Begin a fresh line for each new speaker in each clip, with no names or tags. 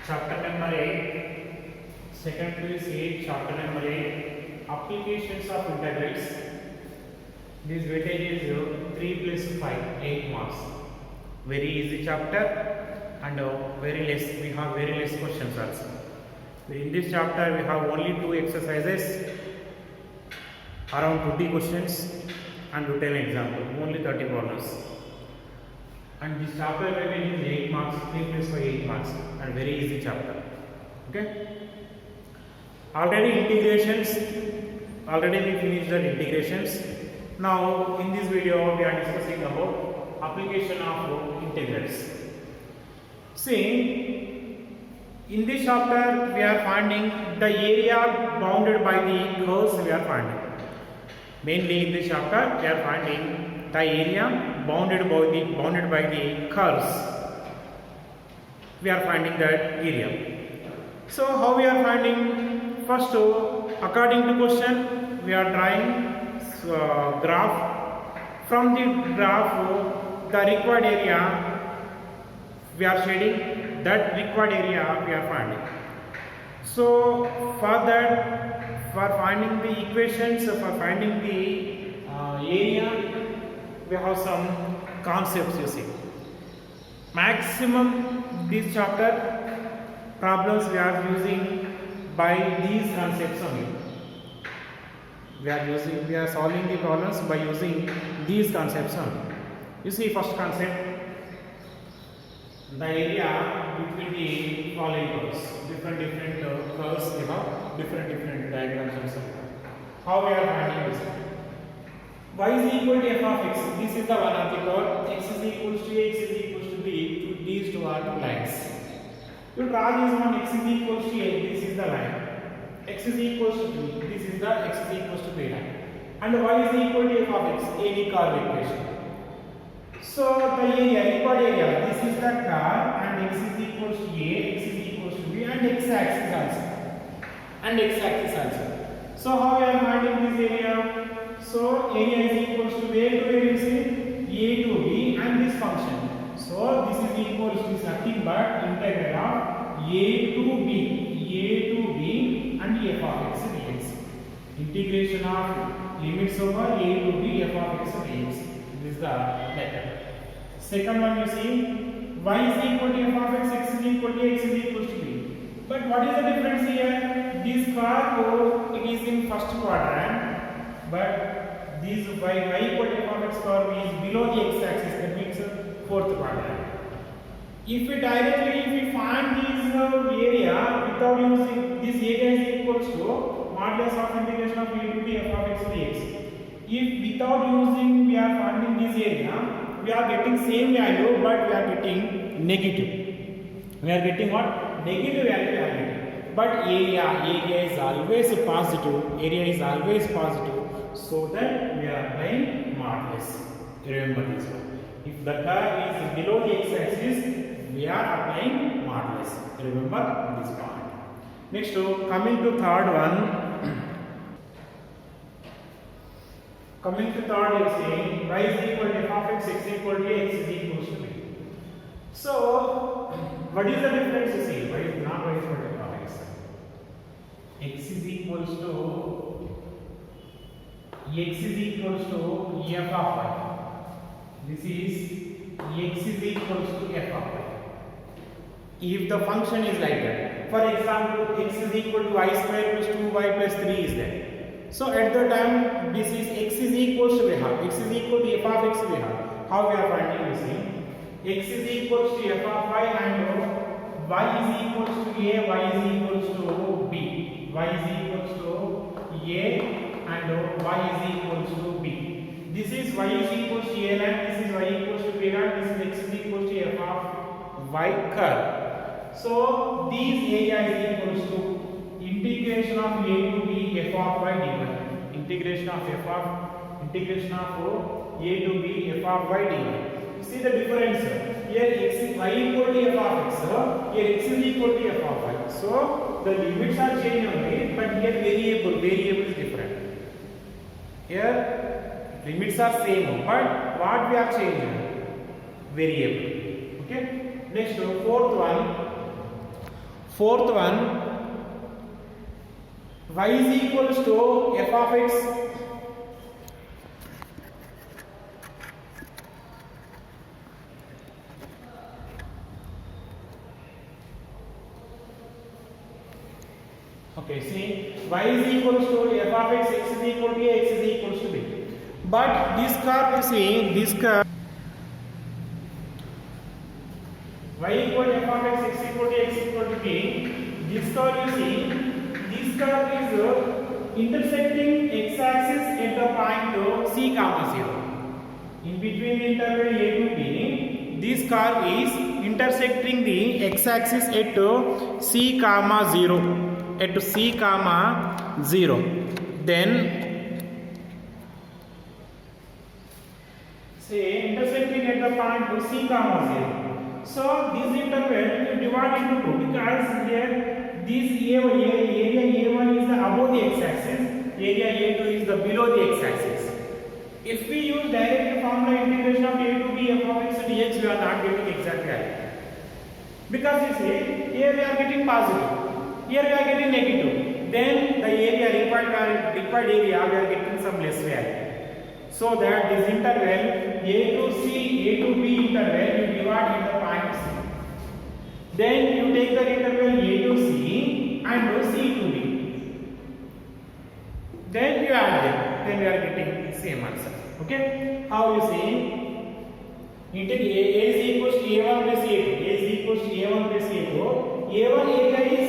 chapter number 8, second PUC, chapter number 8, applications of integrals. This weightage is 3 plus 5, 8 marks. Very easy chapter and we have very less questions also. In this chapter we have only 2 exercises, around 20 questions and 10 example, only 30 problems. And this chapter weightage is 8 marks, 3 plus 5, 8 marks, and very easy chapter. Okay. Already integrations, already we finished the integrations. Now in this video we are discussing about application of integrals. See, in this chapter we are finding the area bounded by the curves we are finding. Mainly in this chapter we are finding the area bounded by the curves. We are finding that area. So how we are finding? First, according to question, we are drawing graph. From the graph, the required area we are shading. That required area we are finding. So for that, for finding the equations, for finding the area, we have some concepts. You see, maximum this chapter problems we are using by these concepts only. We are solving the problems by using these concepts only. You see, first concept, the area between the following curves, different curves, we have different diagrams also. How we are finding this? Y is equal to f of x. This is the one of the curve. X is equal to a, x is equal to b. These two are two lines. You draw this one. X is equal to a. This is the line. X is equal to b. This is the x is equal to b line. And y is equal to f of x. Any curve equation. So the area, required area. This is the curve, and x is equal to a, x is equal to b, and x axis also. So how we are finding this area? So area is equal to where you see a to b and this function. So this is equal to nothing but integral of a to b and f of x dx. Integration of limits over a to b f of x dx. This is the method. Second one, you see y is equal to f of x, x is equal to a, x is equal to b. But what is the difference here? This curve it is in first quadrant, but this y equal to f of x curve is below the x-axis, that means fourth quadrant. If we find this area without using this area is equal to modulus of integration of a to b f of x dx. If without using we are finding this area, we are getting same value, but we are getting negative. We are getting what? Negative value we are getting. But area is always positive. Area is always positive. So that we are applying modulus. Remember this one. If the curve is below the x-axis, we are applying modulus. Remember this point. Next, coming to third one. Coming to third, you are saying y is equal to f of x, x equal to a, x is equal to b. So, what is the difference? You see, y is not y is equal to f of x. X is equal to f of y. This is x is equal to f of y. If the function is like that, for example, x is equal to y square plus 2y plus 3 is there. So at the time, this is x is equal to we have, x is equal to f of x we have. How we are finding this thing? X is equal to f of y and y is equal to a, y is equal to b. Y is equal to a and y is equal to b. This is y is equal to a line, this is y equal to b line, this is x is equal to f of y curve. So these area is equal to integration of a to b f of y dy. Integration of a to b f of y dy. See the difference. Here x is y equal to f of x. Here x is equal to f of y. So the limits are changed only, but here variable is different. Here limits are same, but what we are changing? Variable. Okay. Next, fourth one. Fourth one, y is equals to f of x okay, see, y is equals to f of x, x is equal to a, x is equals to b. But this curve, you see, this curve y equal to f of x, x equal to a, x equal to b. This curve, you see, this curve is intersecting x-axis at the point c comma 0. In between the interval a to b, this curve is intersecting the x-axis at c comma 0. At c comma 0, then say intersecting at the point c comma 0. So this interval you divide into two, because here this area A1 is the above the x-axis, area A2 is the below the x-axis. If we use direct formula integration of a to b f of x dx, we are not getting exact value, because you see here we are getting positive, here we are getting negative, then the area required area we are getting some less value. So that this interval a to c, a to b interval you divide in the point c. Then you take the interval a to c and c to b. Then you add them. Then we are getting same answer. Okay? How you see? Integrate a is equals to a1 plus a2. A is equals to a1 plus a2. A1 area is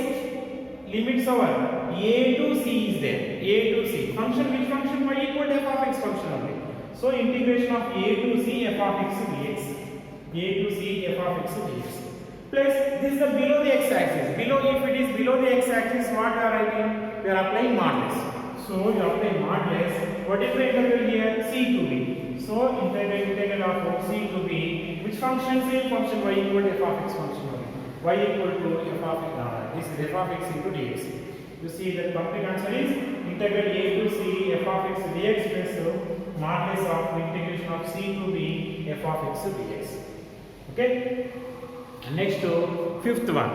limits over a to c is there. A to c function, which function? Y equal to f of x function only. So integration of a to c f of x dx. A to c f of x dx. Plus this is the below the x-axis. Below, if it is below the x-axis, what we are writing? We are applying modulus. So you apply modulus. What is the interval here? C to b. So integral of c to b. Which function? Same function y equal to f of x function only. Y equal to f of this is f of x into dx. You see the complete answer is integral a to c f of x dx plus modulus of integration of c to b f of x dx. Okay. Next to fifth one,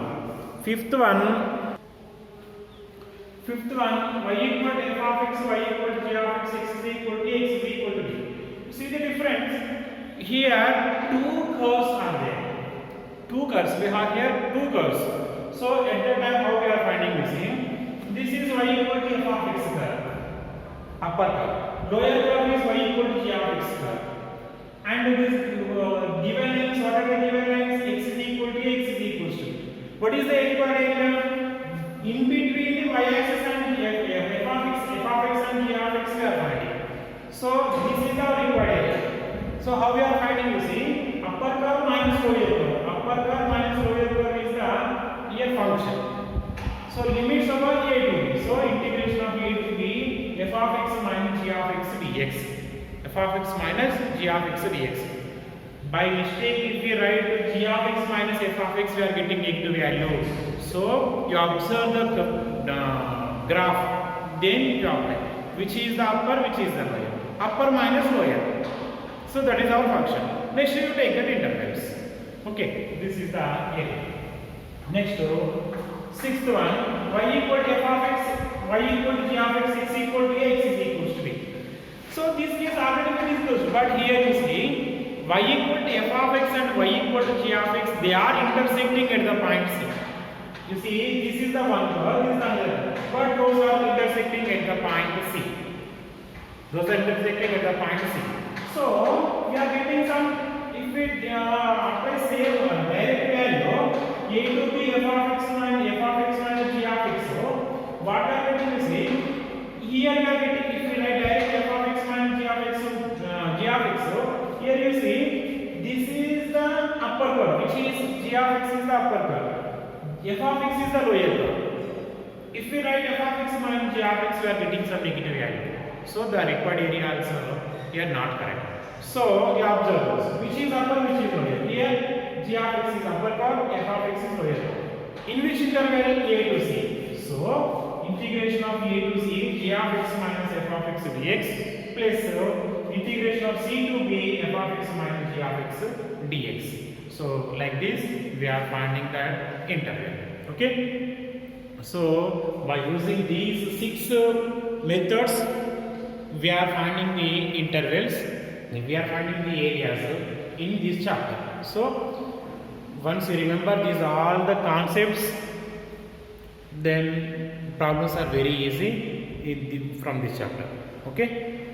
y equal to f of x, y equal to g of x, x is equal to a, x is equal to b. See the difference? Here two curves are there. Two curves. We have here two curves. So at that time how we are finding this? This is y equal to f of x curve, upper curve. Lower curve is y equal to g of x curve. And this given lines, what are the given lines? X is equal to a, x is equal to. What is the required area? In between the y-axis and f of x and g of x we are finding. So this is our required area. So how we are finding? You see, upper curve minus lower curve. Upper curve minus lower curve is the function. So limits over a to b. So integration of a to b f of x minus g of x dx. F of x minus g of x dx. By mistake, if we write g of x minus f of x, we are getting negative value. So you observe the graph, then you apply. Which is the upper, which is the lower? Upper minus lower. So that is our function. Next you take that intervals. Okay, this is the area. Next sixth one, y equal to f of x, y equal to g of x, x equal to a, x is equal to b. So this is already been discussed, but here you see y equal to f of x and y equal to g of x, they are intersecting at the point c. You see, this is the one curve, this is the other, but those are intersecting at the point c. Those are intersecting at the point c. So we are getting some, if we apply same direct value, a to b f of x minus g of x. So what we are getting is here we are getting, if we write direct f of x minus g of x, so here you see this is the upper curve, which is g of x is the upper curve, f of x is the lower curve. If we write f of x minus g of x, we are getting some negative value. So the required area also here not correct. So you observe this, which is upper, which is lower. Here g of x is upper curve, f of x is lower curve. In which interval? A to c. So integration of a to c, g of x minus f of x dx plus integration of c to b f of x minus g of x dx. So like this we are finding that interval. Okay, so by using these 6 methods, we are finding the intervals, we are finding the areas in this chapter. So once you remember these all the concepts, then problems are very easy from this chapter. Okay.